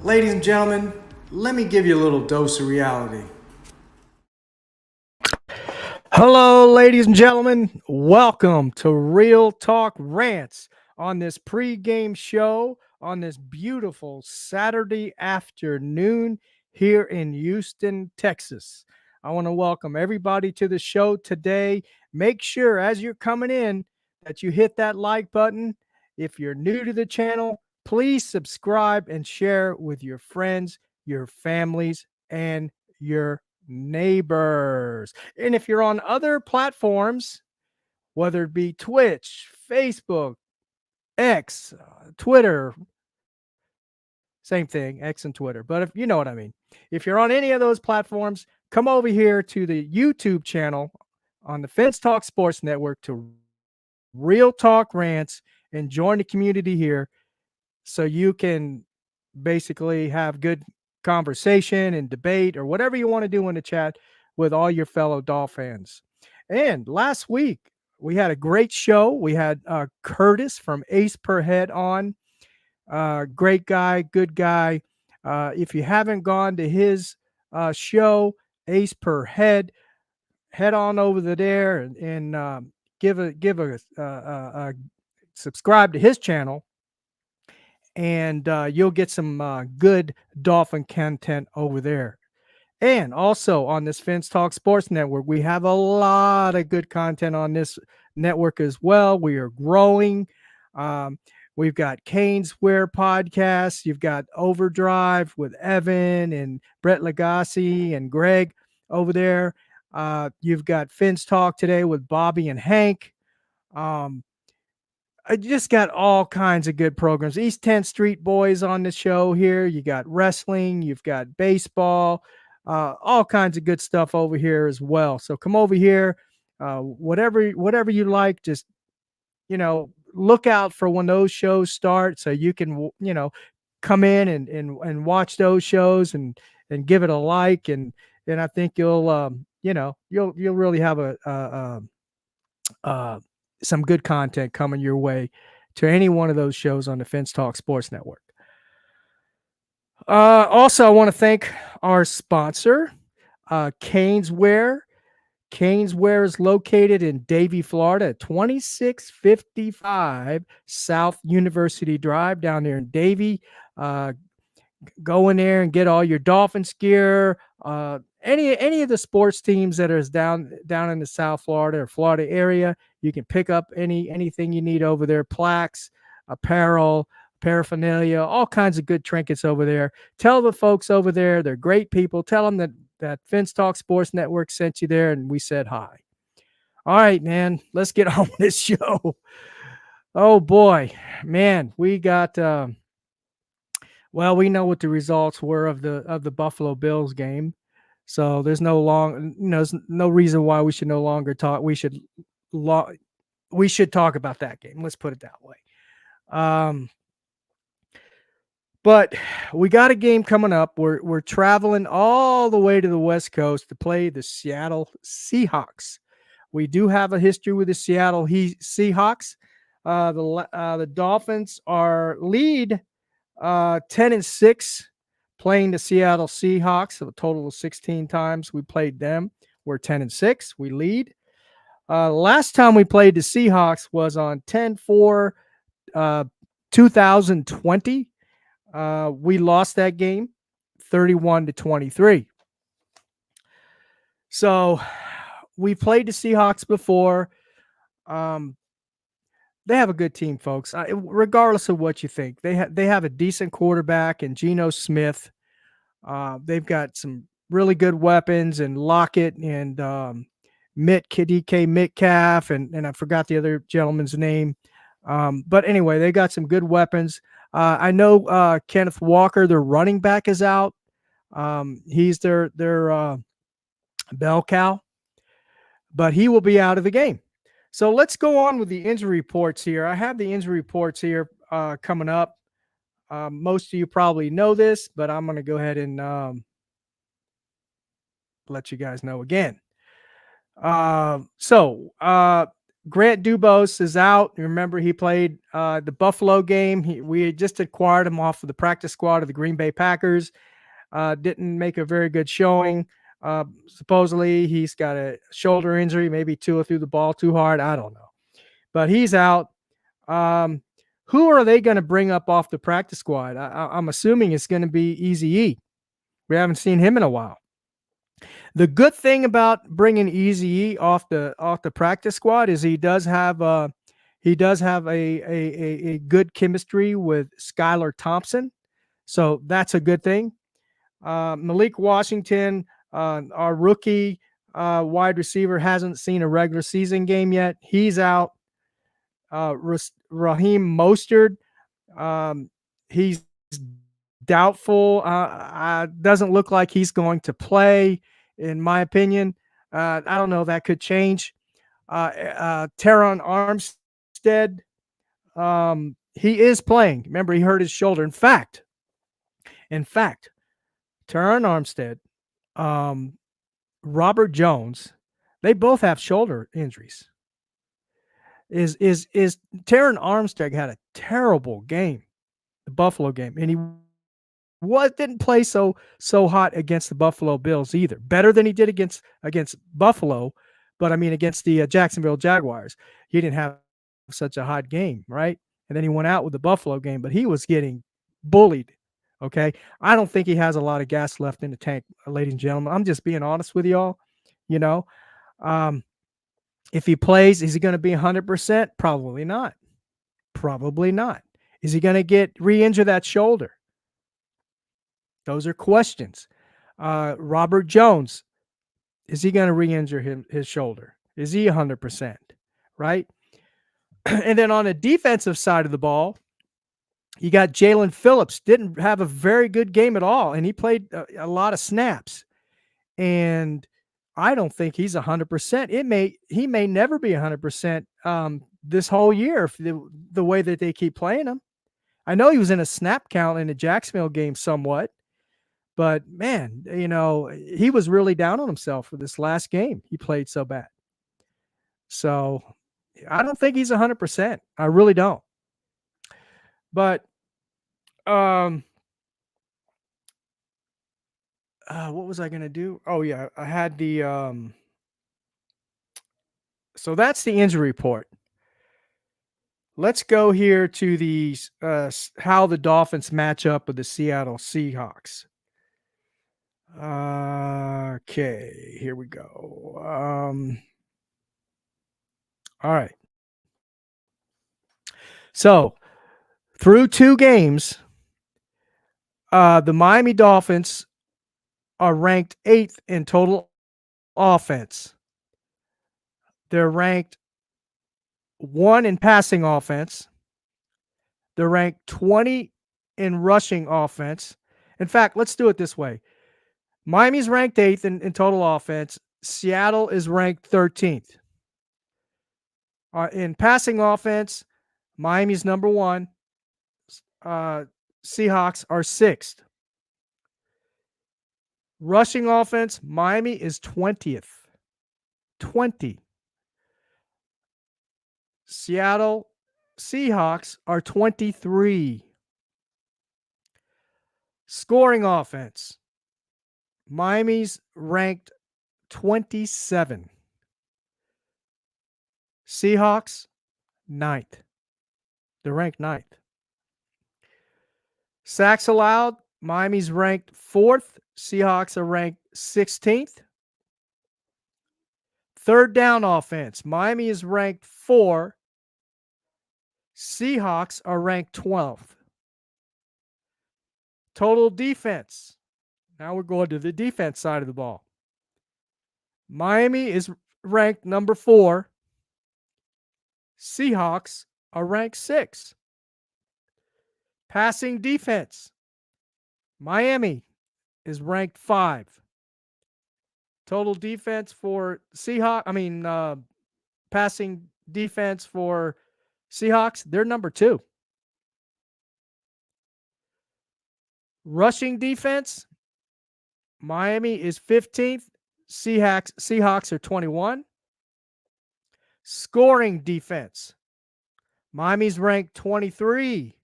Ladies and gentlemen, let me give you a little dose of reality. Hello, ladies and gentlemen. Welcome to Real Talk Rants on this pregame show on this beautiful Saturday afternoon here in Houston, Texas. I want to welcome everybody to the show today. Make sure as you're coming in that you hit that like button. If you're new to the channel, please subscribe and share with your friends, your families, and your neighbors. And if you're on other platforms, whether it be Twitch, Facebook, X, Twitter, same thing, X and Twitter, but if you know what I mean. If you're on any of those platforms, come over here to the YouTube channel on the Fence Talk Sports Network to Real Talk Rants and join the community here so you can basically have good conversation and debate or whatever you want to do in the chat with all your fellow Dolphins. And last week, we had a great show. We had Curtis from Ace Per Head on. Great guy, good guy. If you haven't gone to his show, Ace Per Head, head on over there and give a subscribe to his channel, and you'll get some good Dolphin content over there. And also on this Fence Talk Sports Network, we have a lot of good content on this network as well. We are growing. We've got Kane's Wear podcast. You've got Overdrive with Evan and Brett Lagasse and Greg over there. You've got Fence Talk today with Bobby and Hank. I just got all kinds of good programs. East 10th Street Boys on the show here. You got wrestling. You've got baseball. All kinds of good stuff over here as well. So come over here. Whatever you like, just, look out for when those shows start so you can, come in and watch those shows and give it a like. And I think you'll really have some good content coming your way to any one of those shows on the Fence Talk Sports Network. Also, I want to thank our sponsor, Kane's Wear. Kane's Wear is located in Davie, Florida, at 2655 South University Drive down there in Davie. Go in there and get all your Dolphins gear. Any of the sports teams that are down in the South Florida or Florida area, you can pick up anything you need over there. Plaques, apparel, paraphernalia, all kinds of good trinkets over there. Tell the folks over there, they're great people. Tell them that Fence Talk Sports Network sent you there and we said hi. All right, man, let's get on with this show. Oh boy, man, we got well, we know what the results were of the Buffalo Bills game. So there's there's no reason why we should no longer talk. We should talk about that game. Let's put it that way. But we got a game coming up. We're traveling all the way to the West Coast to play the Seattle Seahawks. We do have a history with the Seattle Seahawks. The Dolphins are lead 10-6 playing the Seattle Seahawks. So a total of 16 times we played them. We're 10-6. We lead. Last time we played the Seahawks was on 10-4, 2020. We lost that game 31-23. So we played the Seahawks before. They have a good team, folks. Regardless of what you think, they have a decent quarterback in Geno Smith. They've got some really good weapons and Lockett and DK Metcalf and I forgot the other gentleman's name. But anyway, they got some good weapons. I know Kenneth Walker, their running back, is out. He's their bell cow, but he will be out of the game. So let's go on with the injury reports here. I have the injury reports here coming up. Most of you probably know this, but I'm going to go ahead and let you guys know again. Grant Dubose is out. Remember, he played the Buffalo game. We had just acquired him off of the practice squad of the Green Bay Packers. Didn't make a very good showing. Supposedly, he's got a shoulder injury, maybe Tua threw the ball too hard. I don't know. But he's out. Who are they going to bring up off the practice squad? I'm assuming it's going to be Easy E. We haven't seen him in a while. The good thing about bringing Easy E off the practice squad is he does have a good chemistry with Skylar Thompson, so that's a good thing. Malik Washington, our rookie wide receiver, hasn't seen a regular season game yet. He's out. Raheem Mostert, he's doubtful. Doesn't look like he's going to play, in my opinion. I don't know. That could change. Teron Armstead, he is playing. Remember, he hurt his shoulder. In fact, Teron Armstead, Robert Jones, they both have shoulder injuries. Is Teron Armstead had a terrible game, the Buffalo game, and he didn't play so hot against the Buffalo Bills either. Better than he did against Buffalo, but I mean against the Jacksonville Jaguars, he didn't have such a hot game, right? And then he went out with the Buffalo game, but he was getting bullied. Okay, I don't think he has a lot of gas left in the tank, ladies and gentlemen. I'm just being honest with y'all. You know, if he plays, is he going to be 100%? Probably not. Probably not. Is he going to re-injure that shoulder? Those are questions. Robert Jones, is he going to re-injure his shoulder? Is he 100%? Right? And then on the defensive side of the ball, you got Jalen Phillips. Didn't have a very good game at all, and he played a lot of snaps. And I don't think he's 100%. He may never be 100% this whole year if the way that they keep playing him. I know he was in a snap count in the Jacksonville game somewhat, but man, he was really down on himself for this last game. He played so bad. So I don't think he's 100%. I really don't. But what was I going to do? Oh yeah, I had the so that's the injury report. Let's go here to the how the Dolphins match up with the Seattle Seahawks. Okay, here we go. All right. So through 2 games, the Miami Dolphins are ranked 8th in total offense. They're ranked 1 in passing offense. They're ranked 20 in rushing offense. In fact, let's do it this way. Miami's ranked 8th in total offense. Seattle is ranked 13th. In passing offense, Miami's number 1. Seahawks are 6th. Rushing offense, Miami is 20th. 20. Seattle Seahawks are 23. Scoring offense, Miami's ranked 27. Seahawks, 9th. They're ranked 9th. Sacks allowed, Miami's ranked 4th. Seahawks are ranked 16th. Third down offense, Miami is ranked 4. Seahawks are ranked 12th. Total defense. Now we're going to the defense side of the ball. Miami is ranked number 4. Seahawks are ranked 6. Passing defense. Miami is ranked 5. Total defense for passing defense for Seahawks, they're number 2. Rushing defense, Miami is 15th. Seahawks are 21. Scoring defense. Miami's ranked 23.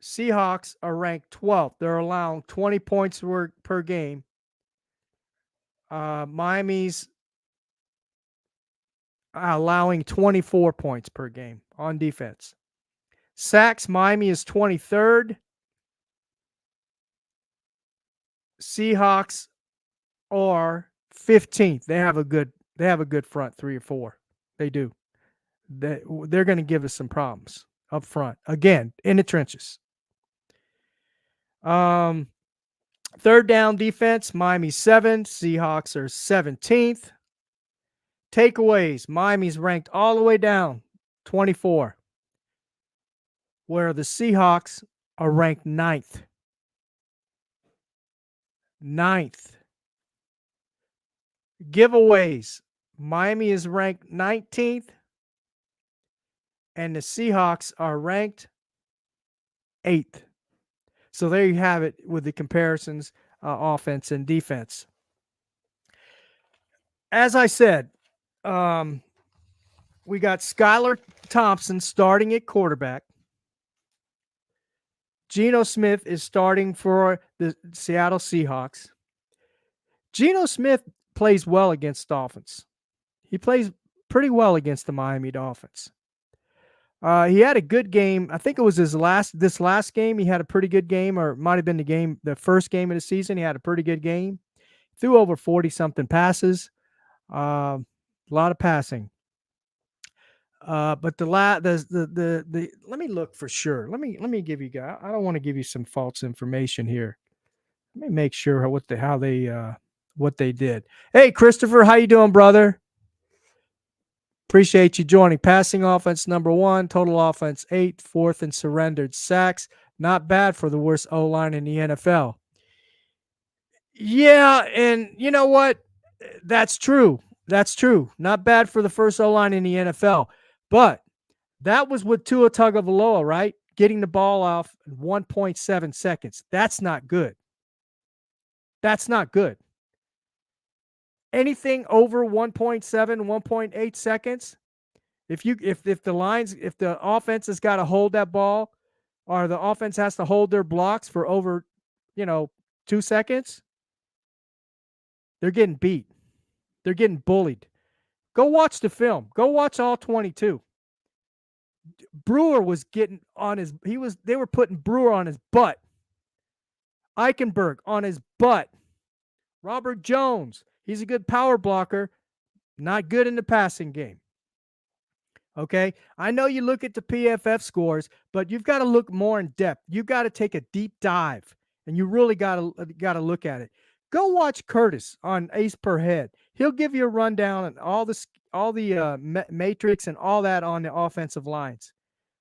Seahawks are ranked 12th. They're allowing 20 points per game. Miami's allowing 24 points per game on defense. Sacks, Miami is 23rd. Seahawks are 15th. They have a good front 3 or 4. They do. They're going to give us some problems up front. Again, in the trenches. Third down defense, Miami 7th. Seahawks are 17th. Takeaways, Miami's ranked all the way down, 24, where the Seahawks are ranked 9th. 9th. Giveaways, Miami is ranked 19th, and the Seahawks are ranked 8th. So there you have it with the comparisons, offense and defense. As I said, we got Skylar Thompson starting at quarterback. Geno Smith is starting for the Seattle Seahawks. Geno Smith plays well against Dolphins. He plays pretty well against the Miami Dolphins. He had a good game. I think it was this last game. He had a pretty good game, or it might have been the first game of the season. He had a pretty good game. Threw over 40-something passes. A lot of passing. But let me look for sure. Let me give you guys. I don't want to give you some false information here. Let me make sure what they did. Hey, Christopher, how you doing, brother? Appreciate you joining. Passing offense number 1, total offense 8, fourth and surrendered sacks. Not bad for the worst O-line in the NFL. Yeah, and you know what? That's true. That's true. Not bad for the first O-line in the NFL. But that was with Tua Tagovailoa, right? Getting the ball off in 1.7 seconds. That's not good. That's not good. Anything over 1.7, 1.8 seconds, if the offense has got to hold that ball, or the offense has to hold their blocks for over, 2 seconds, they're getting beat. They're getting bullied. Go watch the film. Go watch all 22. Brewer was getting on his. They were putting Brewer on his butt. Eichenberg on his butt. Robert Jones. He's a good power blocker. Not good in the passing game. Okay, I know you look at the PFF scores, but you've got to look more in depth. You've got to take a deep dive, and you really got to look at it. Go watch Curtis on Ace Per Head. He'll give you a rundown on all the matrix and all that on the offensive lines.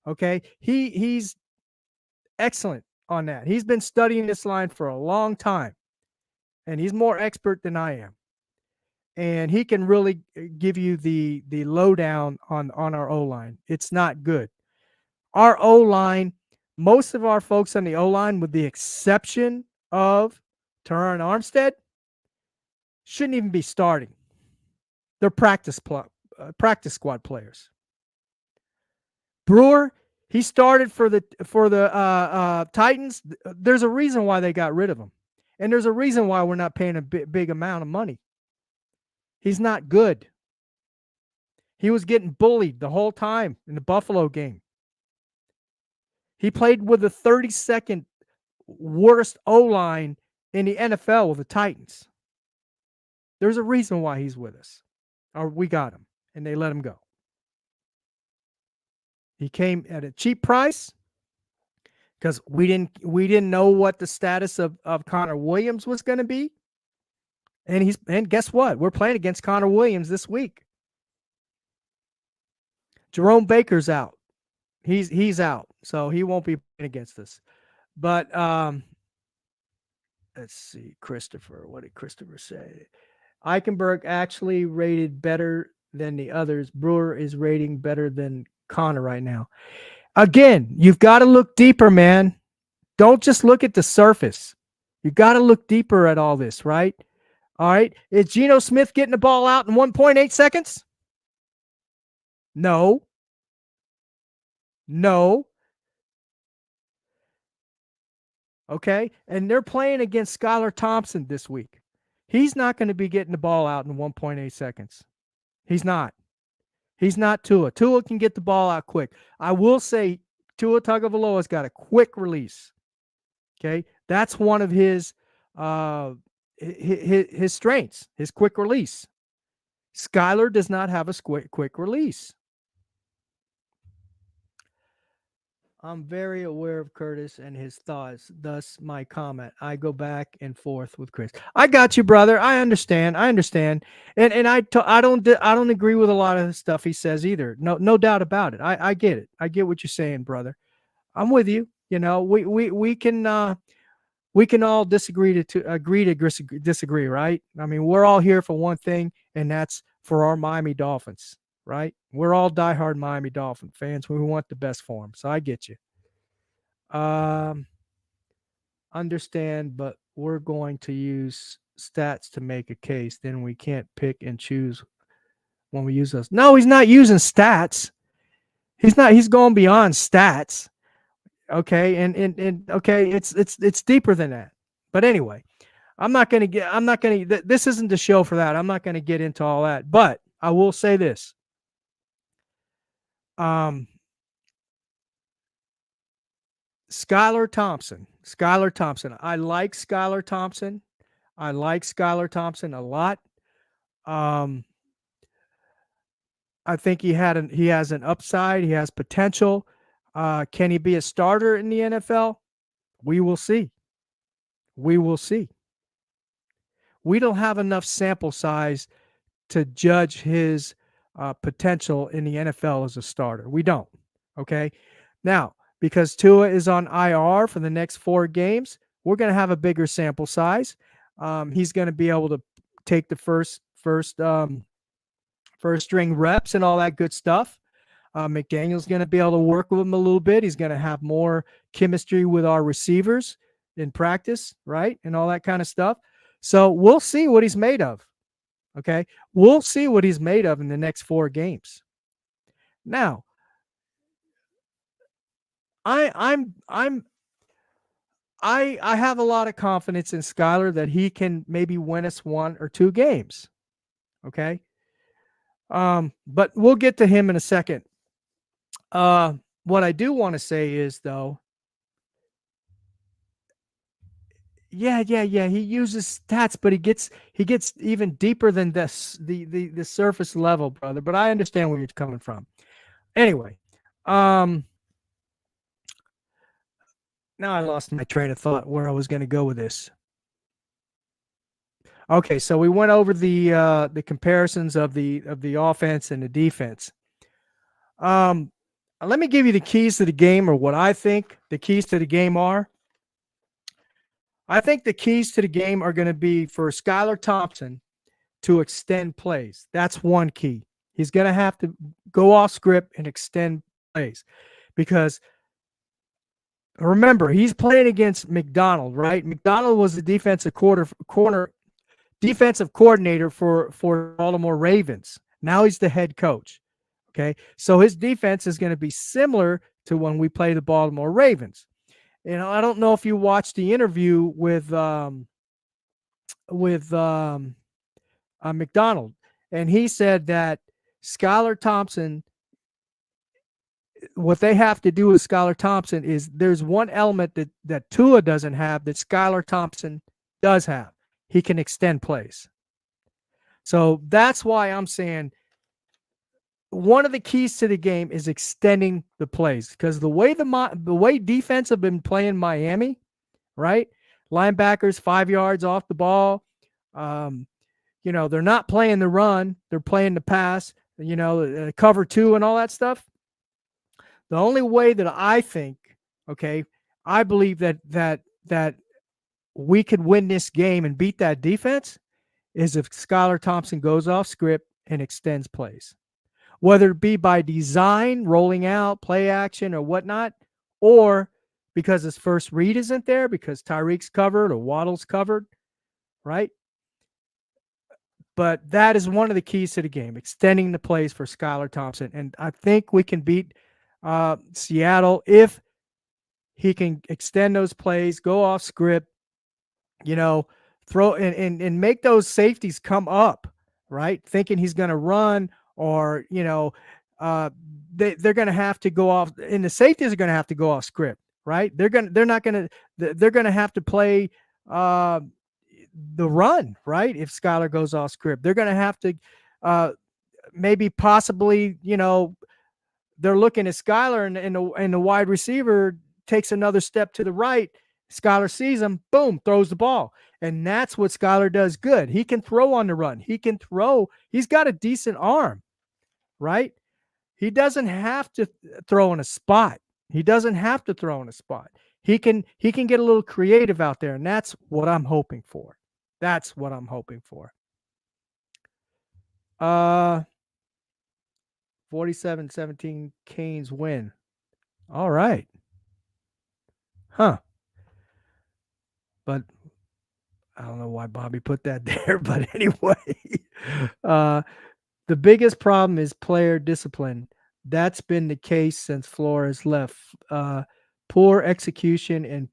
Okay, he's excellent on that. He's been studying this line for a long time, and he's more expert than I am. And he can really give you the lowdown on our O-line. It's not good. Our O-line, most of our folks on the O-line, with the exception of Teron Armstead, shouldn't even be starting. They're practice squad players. Brewer, he started for the Titans. There's a reason why they got rid of him, and there's a reason why we're not paying a big amount of money. He's not good. He was getting bullied the whole time in the Buffalo game. He played with the 32nd worst O-line in the NFL with the Titans. There's a reason why he's with us. Or we got him, and they let him go. He came at a cheap price because we didn't know what the status of Connor Williams was going to be. And guess what? We're playing against Connor Williams this week. Jerome Baker's out. He's out, so he won't be playing against us. But let's see, Christopher. What did Christopher say? Eichenberg actually rated better than the others. Brewer is rating better than Connor right now. Again, you've got to look deeper, man. Don't just look at the surface. You got to look deeper at all this, right? All right. Is Geno Smith getting the ball out in 1.8 seconds? No. No. Okay. And they're playing against Skylar Thompson this week. He's not going to be getting the ball out in 1.8 seconds. He's not. He's not Tua. Tua can get the ball out quick. I will say Tua Tagovailoa's got a quick release. Okay. That's one of his strengths, his quick release. Skylar does not have a quick release. I'm very aware of Curtis and his thoughts, thus my comment. I go back and forth with Chris. I got you, brother. I understand. And I don't agree with a lot of the stuff he says either. No doubt about it. I get it. I get what you're saying, brother. I'm with you. You know, we can all disagree to disagree, right? I mean, we're all here for one thing, and that's for our Miami Dolphins, right? We're all diehard Miami Dolphin fans. We want the best for them. So I get you. Understand, but we're going to use stats to make a case. Then we can't pick and choose when we use those. No, he's not using stats. He's not. He's going beyond stats. Okay, and okay, it's deeper than that. But anyway, this isn't the show for that. I'm not going to get into all that. But I will say this. Skylar Thompson. I like Skylar Thompson. A lot. I think he has an upside. He has potential. Can he be a starter in the NFL? We will see. We don't have enough sample size to judge his potential in the NFL as a starter. We don't. Okay. Now, because Tua is on IR for the next 4 games, we're going to have a bigger sample size. He's going to be able to take the first string reps and all that good stuff. McDaniel's going to be able to work with him a little bit. He's going to have more chemistry with our receivers in practice, right? And all that kind of stuff. So we'll see what he's made of. Okay. We'll see what he's made of in the next 4 games. Now, I have a lot of confidence in Skylar that he can maybe win us 1 or 2 games. Okay. But we'll get to him in a second. What I do want to say is, though, yeah. He uses stats, but he gets even deeper than this, the surface level, brother. But I understand where you're coming from. Anyway, now I lost my train of thought where I was going to go with this. Okay, so we went over the comparisons of the offense and the defense. Let me give you the keys to the game, or what I think the keys to the game are. I think the keys to the game are going to be for Skylar Thompson to extend plays. That's one key. He's going to have to go off script and extend plays, because remember, he's playing against McDonald, right? McDonald was the defensive coordinator for Baltimore Ravens. Now he's the head coach. Okay, so his defense is going to be similar to when we play the Baltimore Ravens. And I don't know if you watched the interview with McDonald, and he said that Skylar Thompson, what they have to do with Skylar Thompson is there's one element that Tua doesn't have that Skylar Thompson does have. He can extend plays. So that's why I'm saying one of the keys to the game is extending the plays, because the way defense have been playing Miami, right? Linebackers 5 yards off the ball. They're not playing the run. They're playing the pass, cover 2 and all that stuff. The only way that I think, okay, I believe that we could win this game and beat that defense is if Skylar Thompson goes off script and extends plays, whether it be by design, rolling out, play action, or whatnot, or because his first read isn't there because Tyreek's covered or Waddle's covered, right? But that is one of the keys to the game, extending the plays for Skylar Thompson. And I think we can beat Seattle if he can extend those plays, go off script, throw and make those safeties come up, right? Thinking he's going to run or, uh, they're going to have to go off, and the safeties are going to have to go off script, right? They're going to have to play uh, the run, right? If Skylar goes off script, they're going to have to maybe possibly, they're looking at Skylar and the wide receiver takes another step to the right. Skylar sees him, boom, throws the ball. And that's what Skylar does good. He can throw on the run. He can throw. He's got a decent arm, right? He doesn't have to throw in a spot. He doesn't have to throw in a spot. He can get a little creative out there, and that's what I'm hoping for. That's what I'm hoping for. 47-17 Canes win. All right. Huh. But I don't know why Bobby put that there, but anyway, the biggest problem is player discipline. That's been the case since Flores left. Poor execution and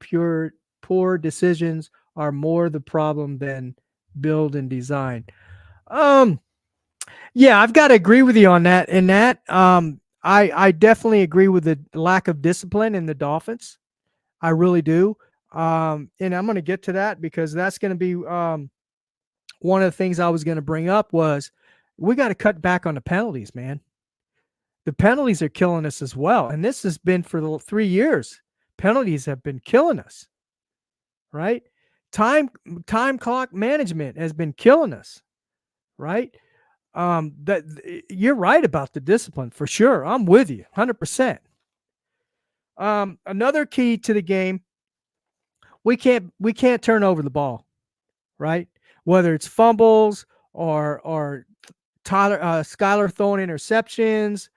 poor decisions are more the problem than build and design. Yeah, I've got to agree with you on that. In that, I definitely agree with the lack of discipline in the Dolphins. I really do. And I'm going to get to that because that's going to be one of the things I was going to bring up was we got to cut back on the penalties, man. The penalties are killing us as well. And this has been for the 3 years. Penalties have been killing us, right? Time clock management has been killing us, right? That you're right about the discipline for sure. I'm with you 100%. Another key to the game, we can't turn over the ball, right? Whether it's fumbles or Skylar throwing interceptions,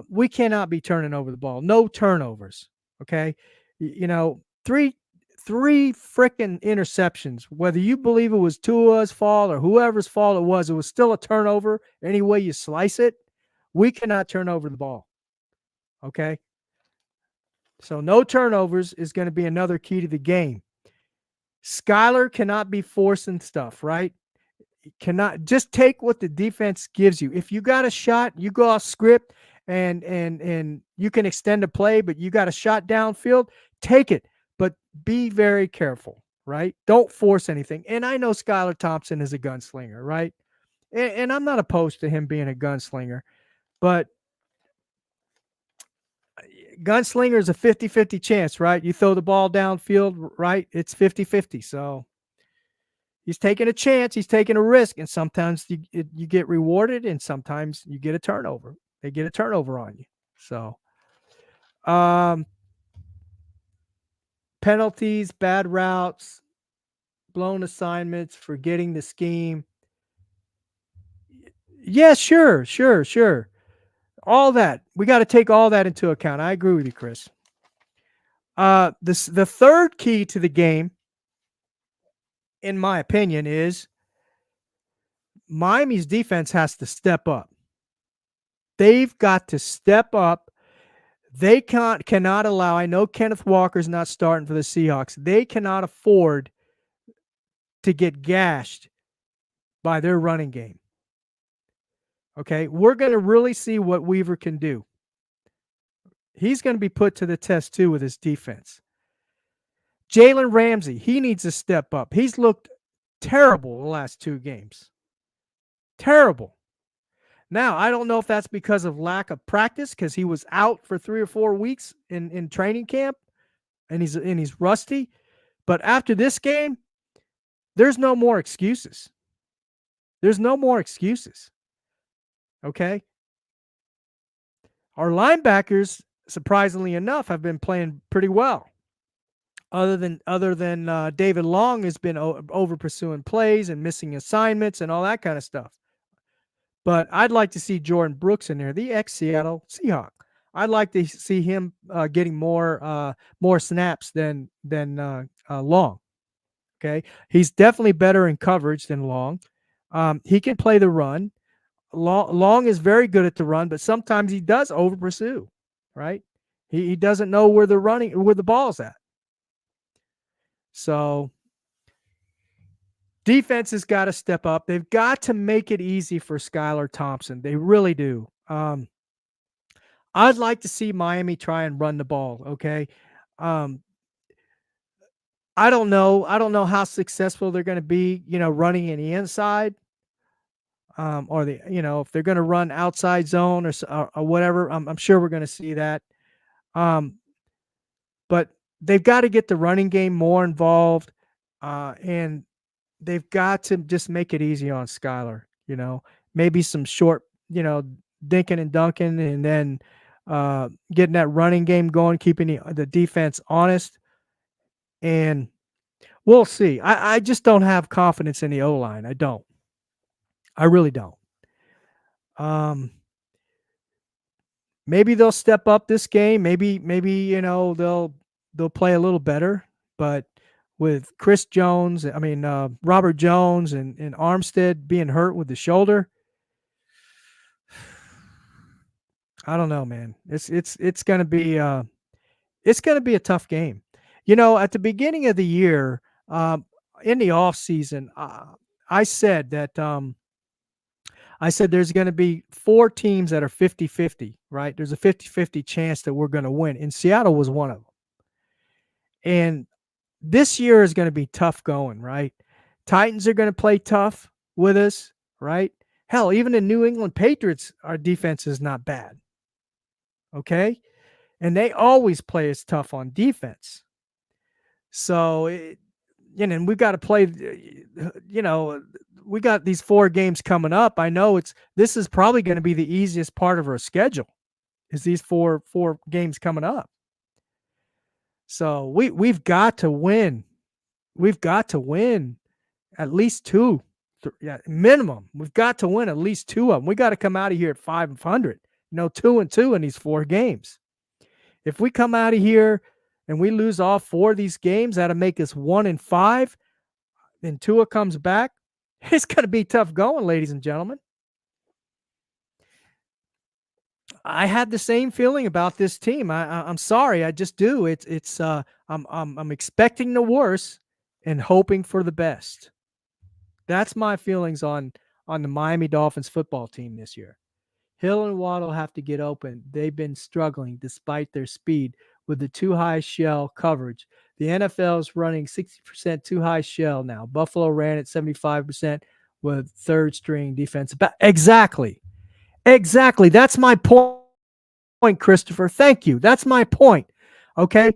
we cannot be turning over the ball. No turnovers. Okay, three freaking interceptions. Whether you believe it was Tua's fault or whoever's fault it was still a turnover. Any way you slice it, we cannot turn over the ball. Okay. So no turnovers is going to be another key to the game. Skylar cannot be forcing stuff, right? Cannot just take what the defense gives you. If you got a shot, you go off script and you can extend a play, but you got a shot downfield, take it, but be very careful, right? Don't force anything. And I know Skylar Thompson is a gunslinger, right? And I'm not opposed to him being a gunslinger, but gunslinger is a 50-50 chance, right? You throw the ball downfield, right? It's 50-50. So he's taking a chance. He's taking a risk. And sometimes you get rewarded and sometimes you get a turnover. They get a turnover on you. So penalties, bad routes, blown assignments, forgetting the scheme. Yeah, sure. All that. We got to take all that into account. I agree with you, Chris. The third key to the game, in my opinion, is Miami's defense has to step up. They've got to step up. They cannot allow, I know Kenneth Walker's not starting for the Seahawks. They cannot afford to get gashed by their running game. Okay, we're going to really see what Weaver can do. He's going to be put to the test too with his defense. Jalen Ramsey, he needs to step up. He's looked terrible the last 2 games. Terrible. Now, I don't know if that's because of lack of practice because he was out for 3 or 4 weeks in training camp and he's rusty. But after this game, there's no more excuses. There's no more excuses. Okay? Our linebackers, surprisingly enough, have been playing pretty well. Other than David Long has been over pursuing plays and missing assignments and all that kind of stuff. But I'd like to see Jordan Brooks in there, the ex-Seattle Seahawk. I'd like to see him getting more snaps than Long. Okay, he's definitely better in coverage than Long. He can play the run. Long is very good at the run, but sometimes he does over pursue, right? He doesn't know where the ball's at. So defense has got to step up. They've got to make it easy for Skylar Thompson. They really do. I'd like to see Miami try and run the ball. Okay. Um, I don't know. I don't know how successful they're going to be, running in the inside, or if they're going to run outside zone or whatever. I'm sure we're going to see that. Um, but they've got to get the running game more involved, and they've got to just make it easy on Skylar. Maybe some short, dinking and dunking, and then getting that running game going, keeping the defense honest, and we'll see. I just don't have confidence in the O-line. I don't. I really don't. Maybe they'll step up this game. Maybe they'll play a little better. But with Robert Jones and Armstead being hurt with the shoulder, I don't know, man. It's gonna be a tough game. At the beginning of the year, in the off season, I said that there's going to be 4 teams that are 50-50, right? There's a 50-50 chance that we're going to win, and Seattle was one of them. And this year is going to be tough going, right? Titans are going to play tough with us, right? Hell, even the New England Patriots, our defense is not bad. Okay? And they always play us tough on defense. So, and we've got to play, we got these 4 games coming up. I know this is probably going to be the easiest part of our schedule, is these four games coming up. So we've got to win. We've got to win at least 2, minimum. We've got to win at least 2 of them. We got to come out of here at 500. 2-2 in these 4 games. If we come out of here and we lose all 4 of these games, that'll make us 1-5. Then Tua comes back. It's going to be tough going, ladies and gentlemen. I had the same feeling about this team. I'm sorry, I just do. I'm expecting the worst and hoping for the best. That's my feelings on the Miami Dolphins football team this year. Hill and Waddle have to get open. They've been struggling despite their speed with the too high shell coverage. The NFL is running 60% too high shell now. Buffalo ran at 75% with third string defensive back. Exactly. That's my point, Christopher. Thank you. That's my point. Okay.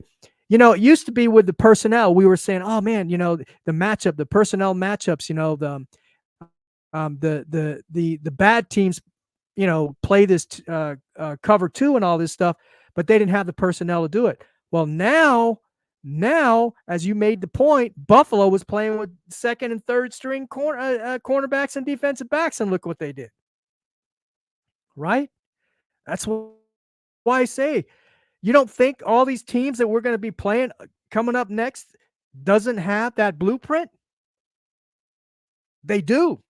It used to be with the personnel. We were saying, oh man, the matchup, the personnel matchups, the bad teams, play this cover 2 and all this stuff, but they didn't have the personnel to do it. Well, now, as you made the point, Buffalo was playing with second and third string cornerbacks and defensive backs, and look what they did. Right? That's why I say, you don't think all these teams that we're going to be playing coming up next doesn't have that blueprint? They do.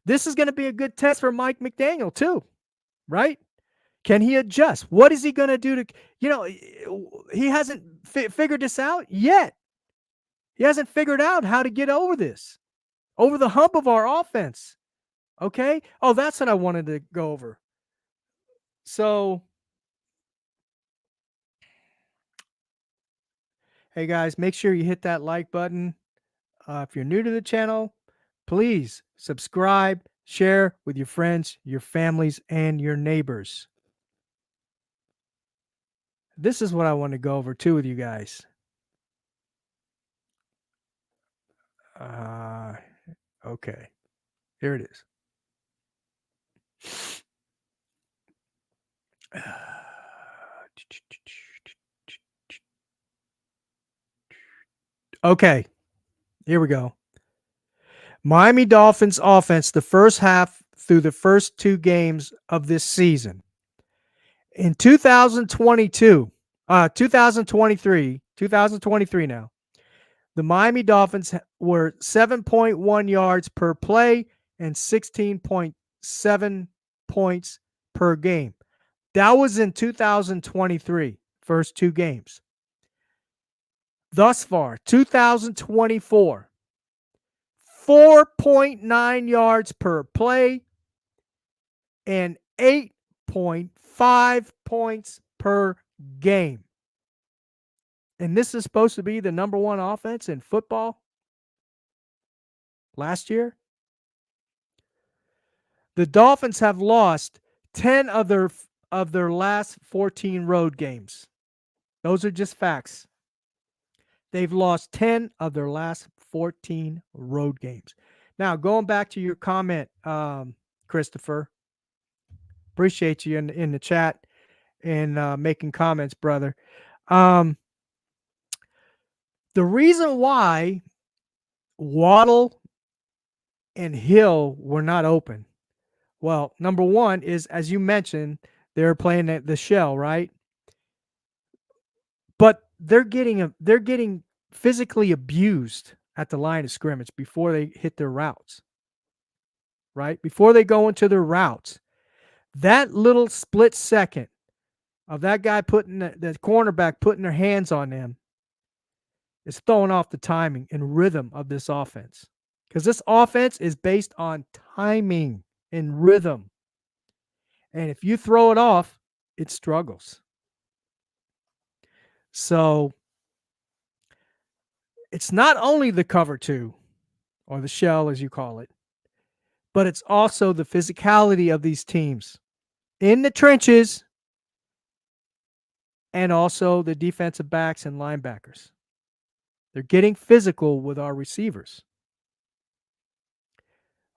This is going to be a good test for Mike McDaniel too, right? Can he adjust? What is he going to do he hasn't figured this out yet. He hasn't figured out how to get over the hump of our offense. Okay? Oh, that's what I wanted to go over. So, hey guys, make sure you hit that like button. If you're new to the channel, please subscribe, share with your friends, your families, and your neighbors. This is what I want to go over too with you guys. Okay. Here it is. Okay. Here we go. Miami Dolphins offense, the first half through the first 2 games of this season. In 2023 now, The Miami Dolphins were 7.1 yards per play and 16.7 points per game. That was in 2023, first two games. Thus far, 2024, 4.9 yards per play and 8.5 points per game. And this is supposed to be the number one offense in football last year. The Dolphins have lost 10 of their last 14 road games. Those are just facts. They've lost 10 of their last 14 road games. Now, going back to your comment, Christopher, appreciate you in the chat and making comments, brother. The reason why Waddle and Hill were not open, well, number one is, as you mentioned, they're playing at the shell, right? But they're getting physically abused at the line of scrimmage before they hit their routes, right? Before they go into their routes. That little split second of that guy putting the cornerback putting their hands on them is throwing off the timing and rhythm of this offense. Because this offense is based on timing and rhythm. And if you throw it off, it struggles. So it's not only the cover two, or the shell as you call it, but it's also the physicality of these teams in the trenches and also the defensive backs and linebackers. They're getting physical with our receivers.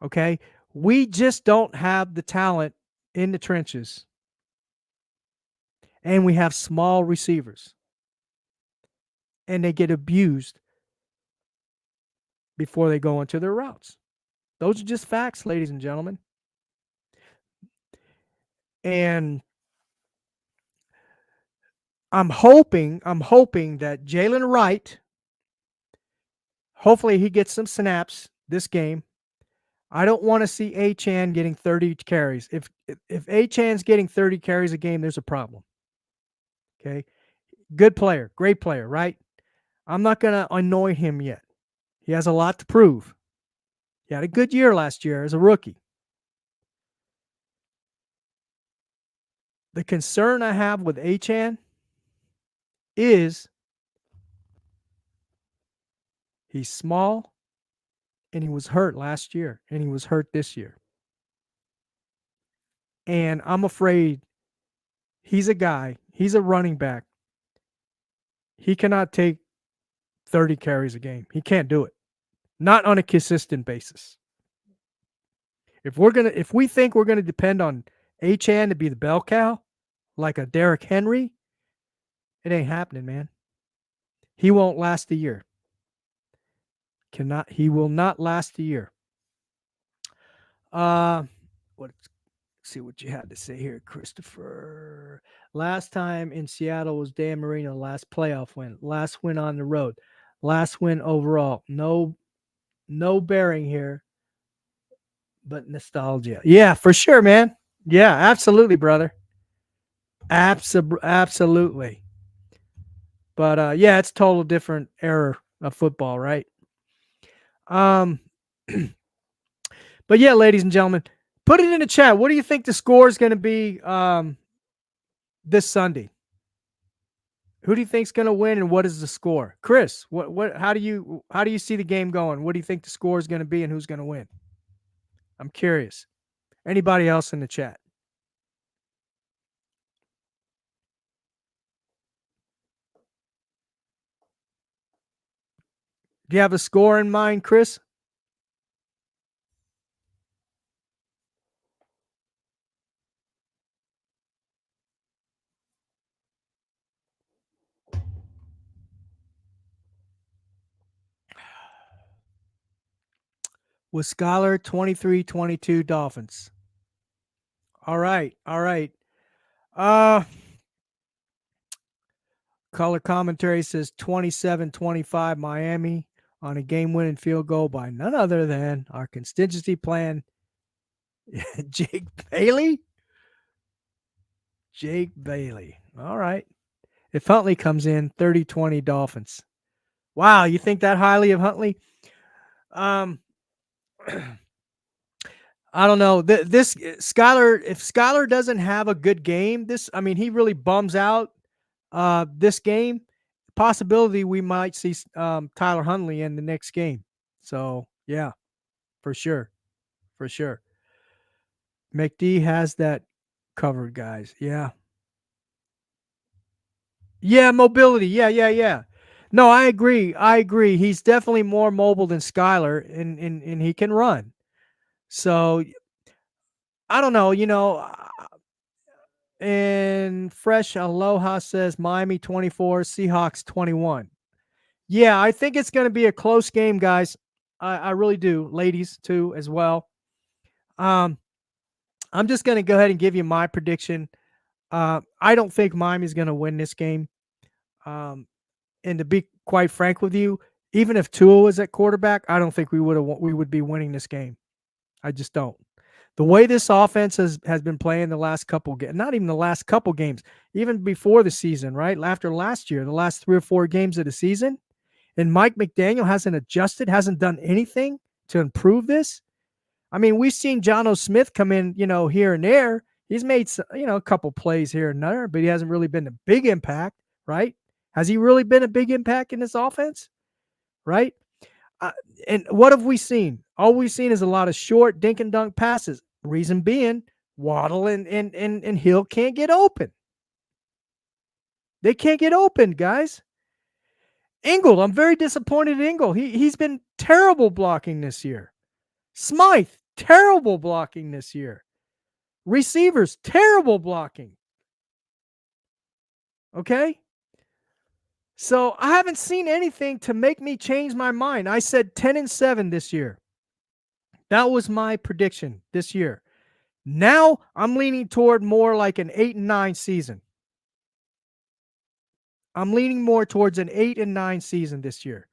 Okay? We just don't have the talent in the trenches. And we have small receivers. And they get abused before they go into their routes. Those are just facts, ladies and gentlemen. And I'm hoping that Jalen Wright, hopefully he gets some snaps this game. I don't want to see Achane getting 30 carries. If Achane's getting 30 carries a game, there's a problem. Okay? Good player, great player, right? I'm not going to annoy him yet. He has a lot to prove. He had a good year last year as a rookie. The concern I have with Achane is he's small and he was hurt last year and he was hurt this year. And I'm afraid he's a guy, he's a running back. He cannot take 30 carries a game. He can't do it. Not on a consistent basis. If we think we're gonna depend on Achane to be the bell cow, like a Derrick Henry, it ain't happening, man. He won't last a year. He will not last a year. Let's see what you had to say here, Christopher. Last time in Seattle was Dan Marino, last playoff win, last win on the road, last win overall. No bearing here, but nostalgia. Yeah, for sure, man. Yeah, absolutely, brother. Absolutely. But yeah, it's total different era of football, right? But yeah, ladies and gentlemen, put it in the chat. What do you think the score is going to be this Sunday? Who do you think's going to win, and what is the score? Chris, how do you see the game going? What do you think the score is going to be, and who's going to win? I'm curious. Anybody else in the chat? Do you have a score in mind, Chris? With Skylar 23-22 Dolphins. All right. Color commentary says 27-25 Miami. on a game-winning field goal by none other than our contingency plan, Jake Bailey. Jake Bailey. All right. If Huntley comes in, 30-20 Dolphins. Wow, you think that highly of Huntley? I don't know. This Skylar, if Skylar doesn't have a good game, he really bums out this game. Possibility we might see Tyler Huntley in the next game. So, yeah, for sure. For sure. McD has that covered, guys. Yeah. Yeah, mobility. Yeah. No, I agree. He's definitely more mobile than Skylar, and he can run. So I don't know, and Fresh Aloha says Miami 24, Seahawks 21. Yeah, I think it's going to be a close game, guys. I really do. Ladies, too, as well. I'm just going to go ahead and give you my prediction. I don't think Miami's going to win this game. And to be quite frank with you, even if Tua was at quarterback, I don't think we would be winning this game. I just don't. The way this offense has been playing the last couple games, not even the last couple games, even before the season, right? After last year, the last 3 or 4 games of the season, and Mike McDaniel hasn't adjusted, hasn't done anything to improve this. I mean, we've seen Jono Smith come in, here and there. He's made, a couple plays here and there, but he hasn't really been a big impact, right? Has he really been a big impact in this offense, right? And what have we seen? All we've seen is a lot of short dink and dunk passes. Reason being, Waddle and Hill can't get open. They can't get open, guys. Ingle, I'm very disappointed in Ingle. He's been terrible blocking this year. Smythe, terrible blocking this year. Receivers, terrible blocking. Okay? So I haven't seen anything to make me change my mind. I said 10-7 this year. That was my prediction this year. Now I'm leaning toward more like an 8-9 season. I'm leaning more towards an 8-9 season this year.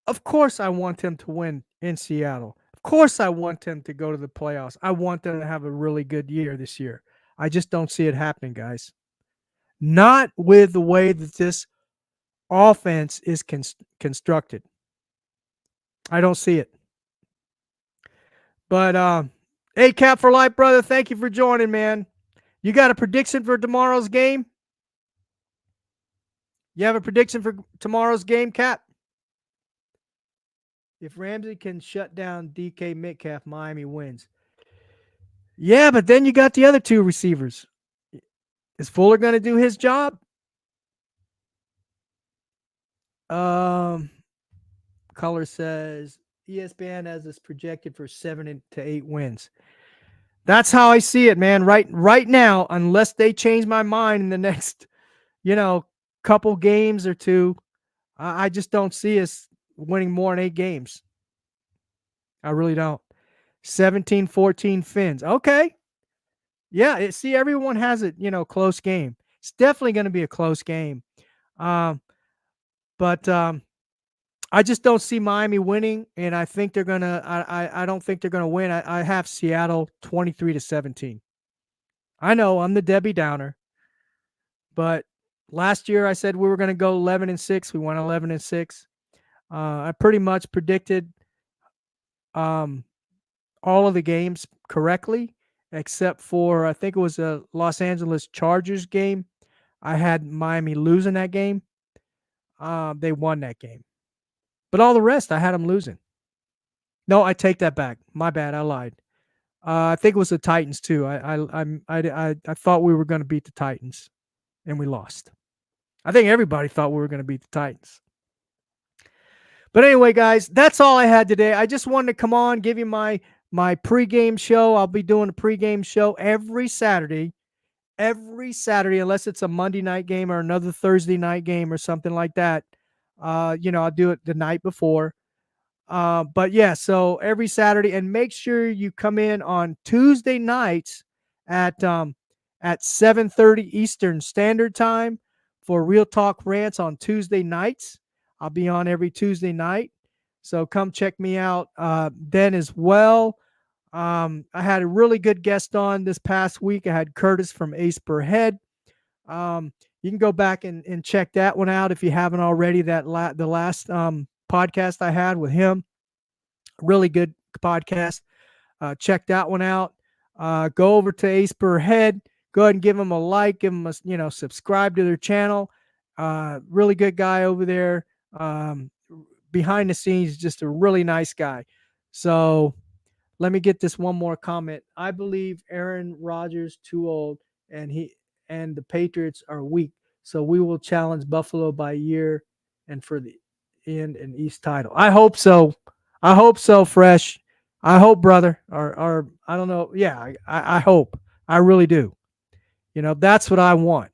Of course, I want them to win in Seattle. Of course, I want them to go to the playoffs. I want them to have a really good year this year. I just don't see it happening, guys. Not with the way that this offense is constructed. I don't see it. But, hey, Cap for Life, brother, thank you for joining, man. You got a prediction for tomorrow's game? You have a prediction for tomorrow's game, Cap? If Ramsey can shut down DK Metcalf, Miami wins. Yeah, but then you got the other 2 receivers. Is Fuller going to do his job? Color says ESPN has this projected for 7 to 8 wins. That's how I see it, man. Right now, unless they change my mind in the next, couple games or 2, I just don't see us winning more than 8 games. I really don't. 17-14 Fins. Okay. Yeah, see, everyone has it, close game. It's definitely going to be a close game. But I just don't see Miami winning, and I think they're going to I don't think they're going to win. I have Seattle 23-17. I know I'm the Debbie Downer, but last year I said we were going to go 11-6. We went 11-6. I pretty much predicted all of the games correctly, except for I think it was a Los Angeles Chargers game. I had Miami losing that game. They won that game. But all the rest, I had them losing. No, I take that back. My bad. I lied. I think it was the Titans too. I thought we were going to beat the Titans, and we lost. I think everybody thought we were going to beat the Titans. But anyway, guys, that's all I had today. I just wanted to come on, give you my pregame show. I'll be doing a pregame show every Saturday, unless it's a Monday night game or another Thursday night game or something like that. I'll do it the night before. But yeah, so every Saturday, and make sure you come in on Tuesday nights at 7:30 Eastern Standard Time for Real Talk Rants on Tuesday nights. I'll be on every Tuesday night. So come check me out then as well. I had a really good guest on this past week. I had Curtis from Ace Per Head. You can go back and check that one out if you haven't already. The last podcast I had with him, really good podcast. Check that one out. Go over to Ace Per Head. Go ahead and give them a like. Give them a subscribe to their channel. Really good guy over there. Behind the scenes, just a really nice guy. So let me get this one more comment. I believe Aaron Rodgers too old, and the Patriots are weak. So we will challenge Buffalo by year and for the end and East title. I hope so. I hope so, Fresh. I hope, brother. Or I don't know. Yeah, I hope. I really do. That's what I want.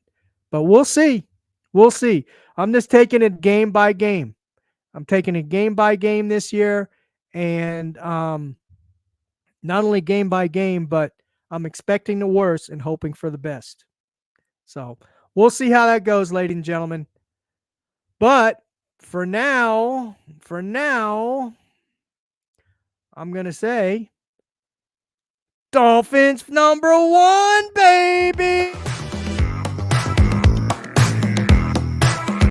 But we'll see. We'll see. I'm just taking it game by game. I'm taking it game by game this year. And not only game by game, but I'm expecting the worst and hoping for the best. So we'll see how that goes, ladies and gentlemen. But for now, I'm going to say Dolphins #1, baby.